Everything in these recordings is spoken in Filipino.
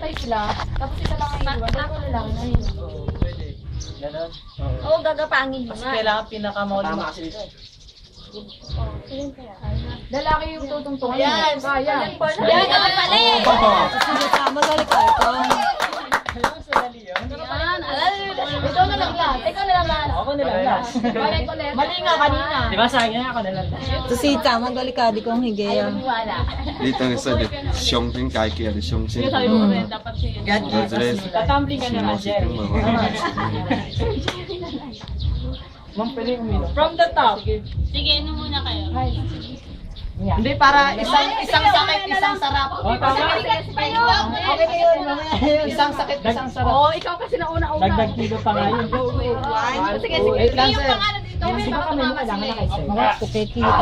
mamatay sila, tapos isa lang ang iwan, tapos lalaki na yun. Oo, pwede. Ganon? Oo, gagapangin mo Mas nga. kailangan pinakamauli mo kasi dito. Lalaki yung tutungtong. Ayan! Kaya. Yan, pala eh. Magaling ka ito. Alam mo, sadali yun. Yan, Ikaw na lang yan. Ikaw na lang yan. Ako nilang last. Balik ulit. Mali nga kanina. Di ba sa akin ako nilang last? 这是一张蛮多的卡的公系嘅呀。 你等于说你胸跟改给的胸先。 dapat siya yun. God Oh, today is Tatumbling ka naman, Jerry. Ma'am, pwede uminom. From the top. Sige, ano muna kayo? Hindi, para isang sakit, isang sarap. Oh, tama. Okay na yun. Isang sakit, isang sarap. Oo, ikaw kasi nauna-una. Dagdag kilo pa nga yun. Sige, sige. Wait lang, sir. Di ba kami kailangan na kayo, sir? Mga okay, kita.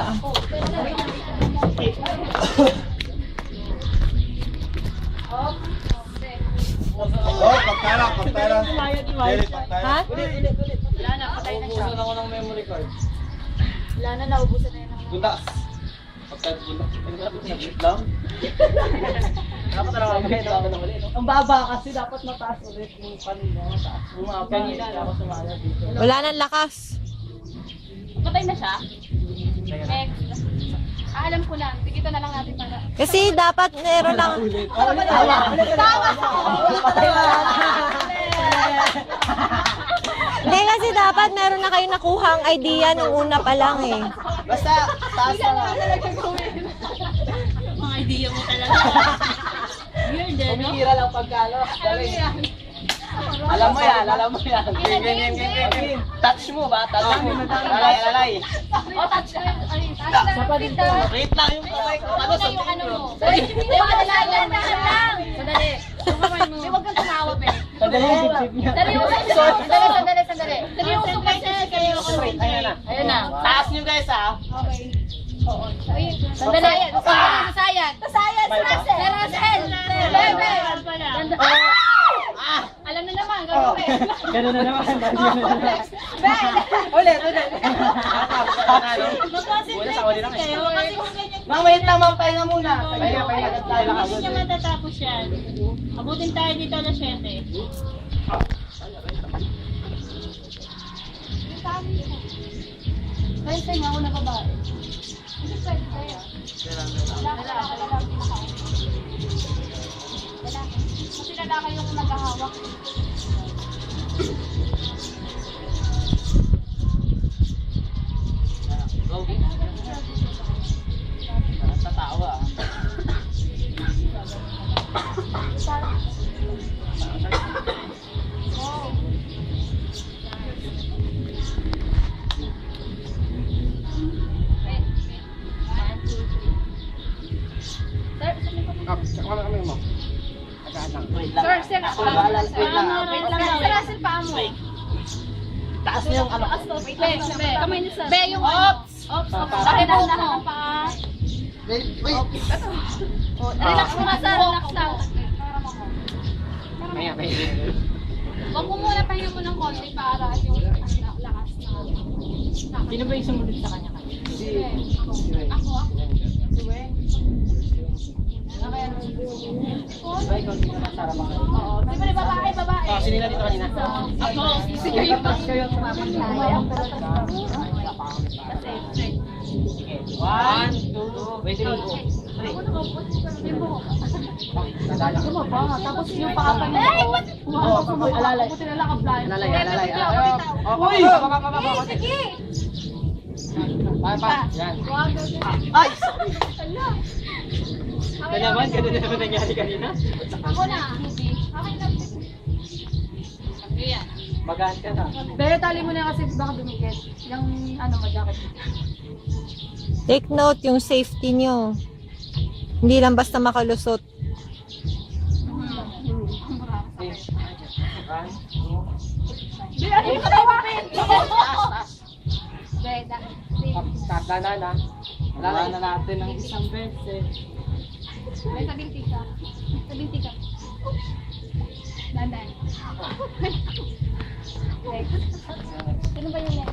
Oh, pagkara, pagkara. Jerry, pagkara. Ha? Wala na, patay na siya. Ubusan ako ng memory card. Wala na, naubusan na yun. Buntas. Pagkara, Wait lang. Dapat talaga ulit. Ang baba kasi dapat mataas ulit yung kanina. Mataas. Kanina ako sumala dito. Wala nang lakas. Patay na siya? Next. Alam ko na. Sige, ito na lang natin para. Kasi dapat meron lang. Hindi kasi dapat meron na kayo nakuhang idea nung una pa lang eh. Basta, taas na lang. Mga idea mo talaga. Weird eh, no? Pumihira lang pagkalo. Alam mo yan, alam mo yan. Game. Touch mo ba? Touch mo. Alay. O, touch ko yun. Ay, touch na dito. Wait lang yung kamay ko. Ano sa Yung ano mo. video? Sandali. Yung kamay mo. Huwag kang tumawa, be. Sandali yung dibdib niya. Sandali. Seryoso kasi. Ayan na. Ayun na. Taas nyo guys ah. Okay. Sandali. Sayang. Sir Rosel. Bebe. Alam na naman. Ganun na naman. Ulit. Wala sa uli lang eh. Ma'am, wait lang ma'am. Pahinga muna. Pahinga tayo lang. Hindi niya matatapos yan. Abutin tayo dito na 7. Kahit sa'yo ako na babae. Hindi pwede tayo. Kasi lalaki yung naghahawak. Tatawa ah. Wait lang. Sir, Ako nag-aalala. Wait lang. Sir Russell, paa mo. Taas niyo yung ano. Kamay niyo, sir. Be, yung Ops! Bakit na mo? Relax mo nga, sir. Relax lang. Huwag mo muna pahinga mo ng konti para yung lakas na. Sino ba yung sumunod sa kanya kanina? Ako. Si Weng. Diba ikaw dito na sa harapan? Oo. Siyempre, babae. Ah, sino na dito kanina? Ako. Sige, tapos kayo tumama. Sige. 1, 2, wait, 3, go. 3. Tapos yung paa niya. Ay, Alalay. buti na lang ka-blind. Alalay. Uy! Sige. Pa. Yan. Ay! Sorry. Ganun naman nangyari kanina. Ako na. Okay na. Ayan. Magaan ka na. Pero tali mo na kasi baka dumikit. Yung ano mo, jacket. Take note yung safety nyo. Hindi lang basta makalusot. Ano yung kalawapin? Tatanda na. Wala na natin ng isang beses. May sabinti ka. Sabinti ka. Dandan. Ano ba yun?